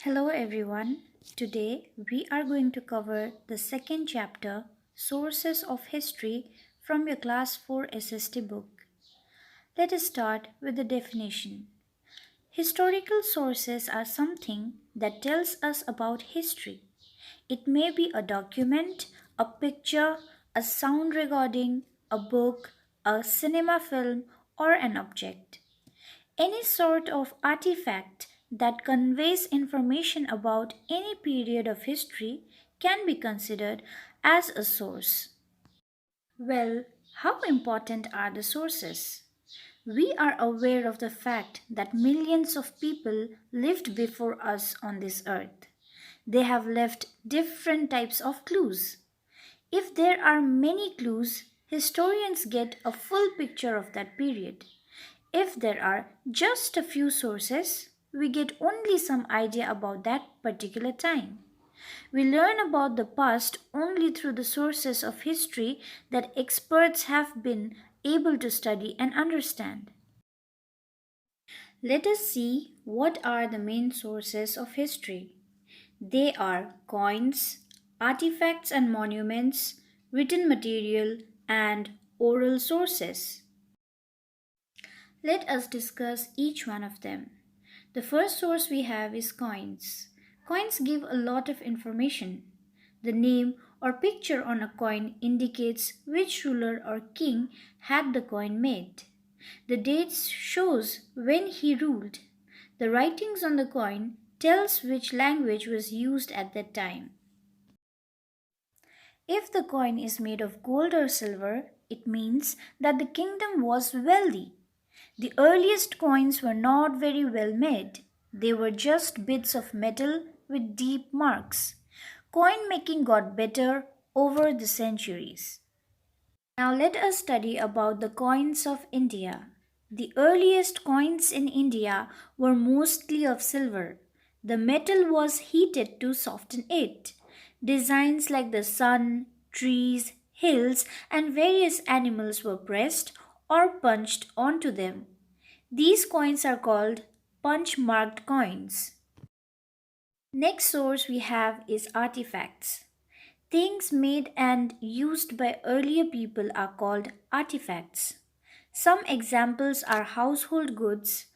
Hello everyone. Today we are going to cover the second chapter, Sources of History, from your Class 4 SST book. Let us start with the definition. Historical sources are something that tells us about history. It may be a document, a picture, a sound recording, a book, a cinema film, or an object. Any sort of artifact that conveys information about any period of history can be considered as a source. Well, how important are the sources? We are aware of the fact that millions of people lived before us on this earth. They have left different types of clues. If there are many clues, historians get a full picture of that period. If there are just a few sources, we get only some idea about that particular time. We learn about the past only through the sources of history that experts have been able to study and understand. Let us see what are the main sources of history. They are coins, artifacts and monuments, written material, and oral sources. Let us discuss each one of them. The first source we have is coins. Coins give a lot of information. The name or picture on a coin indicates which ruler or king had the coin made. The dates shows when he ruled. The writings on the coin tells which language was used at that time. If the coin is made of gold or silver, it means that the kingdom was wealthy. The earliest coins were not very well made. They were just bits of metal with deep marks. Coin making got better over the centuries. Now let us study about the coins of India. The earliest coins in India were mostly of silver. The metal was heated to soften it. Designs like the sun, trees, hills, and various animals were pressed or punched onto them. These coins are called punch-marked coins. Next source we have is artifacts. Things made and used by earlier people are called artifacts. Some examples are household goods,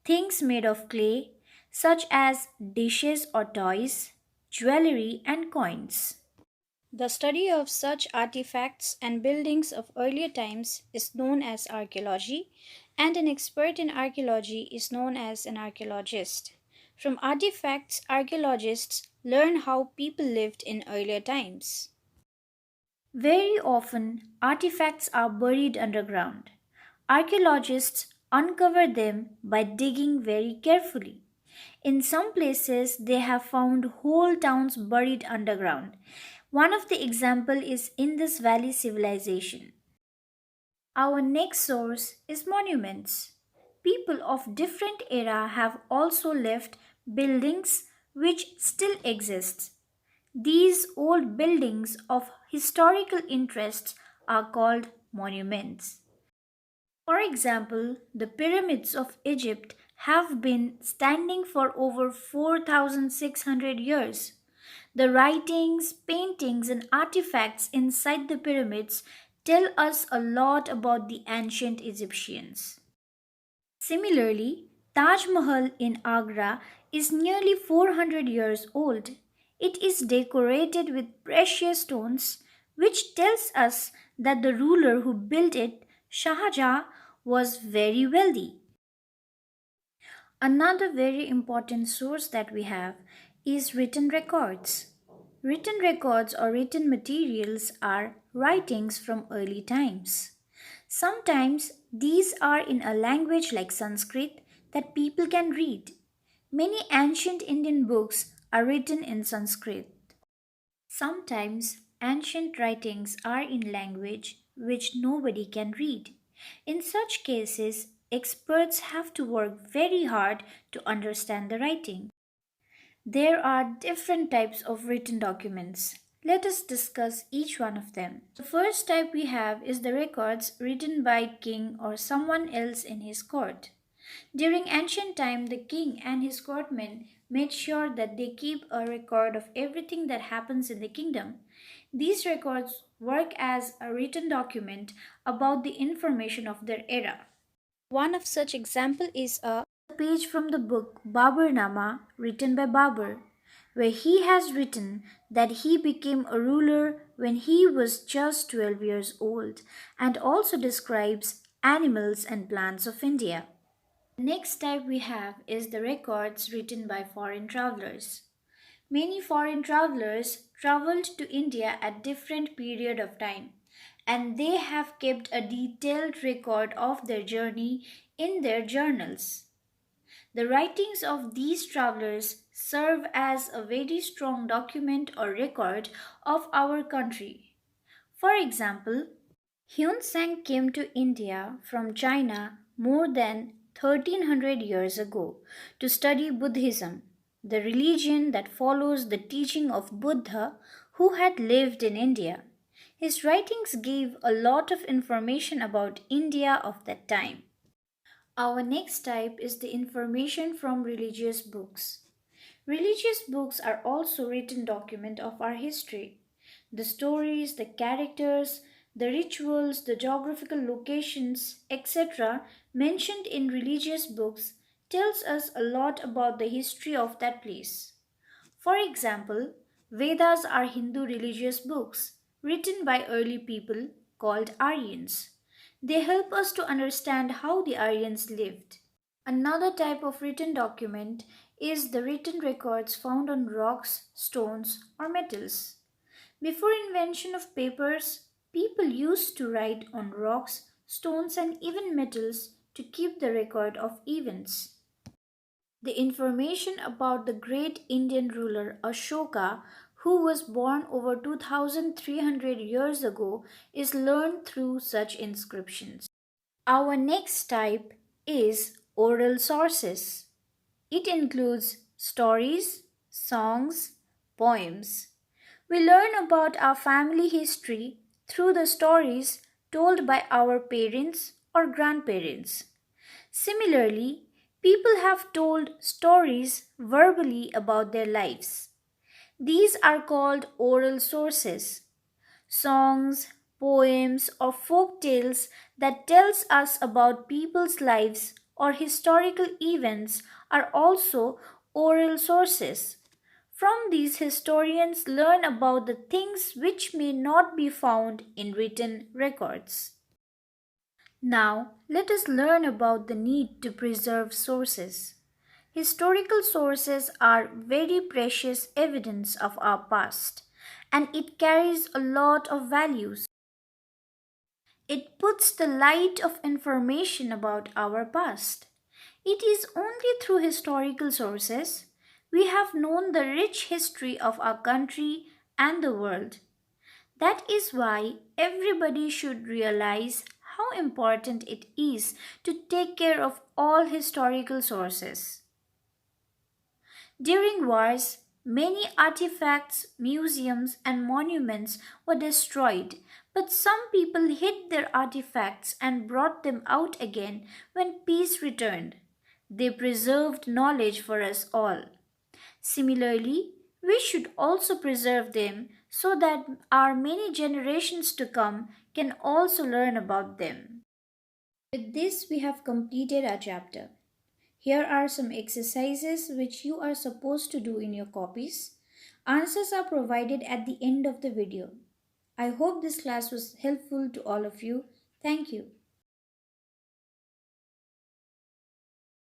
things made of clay, such as dishes or toys, jewelry, and coins. The study of such artifacts and buildings of earlier times is known as archaeology, and an expert in archaeology is known as an archaeologist. From artifacts, archaeologists learn how people lived in earlier times. Very often, artifacts are buried underground. Archaeologists uncover them by digging very carefully. In some places, they have found whole towns buried underground. One of the example is Indus Valley civilization. Our next source is monuments. People of different era have also left buildings which still exist. These old buildings of historical interest are called monuments. For example, the pyramids of Egypt have been standing for over 4,600 years. The writings, paintings, and artifacts inside the pyramids tell us a lot about the ancient Egyptians. Similarly, Taj Mahal in Agra is nearly 400 years old. It is decorated with precious stones, which tells us that the ruler who built it, Shah Jahan, was very wealthy. Another very important source that we have is written records. Written records or written materials are writings from early times. Sometimes these are in a language like Sanskrit that people can read. Many ancient Indian books are written in Sanskrit. Sometimes ancient writings are in language which nobody can read. In such cases, experts have to work very hard to understand the writing. There are different types of written documents. Let us discuss each one of them. The first type we have is the records written by king or someone else in his court. During ancient time, the king and his courtmen made sure that they keep a record of everything that happens in the kingdom. These records work as a written document about the information of their era. One of such example is a page from the book Baburnama written by Babur, where he has written that he became a ruler when he was just 12 years old and also describes animals and plants of India. The next type we have is the records written by foreign travelers. Many foreign travelers traveled to India at different period of time and they have kept a detailed record of their journey in their journals. The writings of these travelers serve as a very strong document or record of our country. For example, Hyun Sang came to India from China more than 1300 years ago to study Buddhism, the religion that follows the teaching of Buddha who had lived in India. His writings gave a lot of information about India of that time. Our next type is the information from religious books. Religious books are also written document of our history. The stories, the characters, the rituals, the geographical locations, etc. mentioned in religious books tells us a lot about the history of that place. For example, Vedas are Hindu religious books written by early people called Aryans. They help us to understand how the Aryans lived. Another type of written document is the written records found on rocks, stones, or metals. Before invention of papers, people used to write on rocks, stones, and even metals to keep the record of events. The information about the great Indian ruler Ashoka, who was born over 2300 years ago, is learned through such inscriptions. Our next type is oral sources. It includes stories, songs, poems. We learn about our family history through the stories told by our parents or grandparents. Similarly, people have told stories verbally about their lives. These are called oral sources. Songs, poems, or folk tales that tells us about people's lives or historical events are also oral sources. From these, historians learn about the things which may not be found in written records. Now, let us learn about the need to preserve sources. Historical sources are very precious evidence of our past, and it carries a lot of values. It puts the light of information about our past. It is only through historical sources we have known the rich history of our country and the world. That is why everybody should realize how important it is to take care of all historical sources. During wars, many artifacts, museums, and monuments were destroyed, but some people hid their artifacts and brought them out again when peace returned. They preserved knowledge for us all. Similarly, we should also preserve them so that our many generations to come can also learn about them. With this, we have completed our chapter. Here are some exercises which you are supposed to do in your copies. Answers are provided at the end of the video. I hope this class was helpful to all of you. Thank you.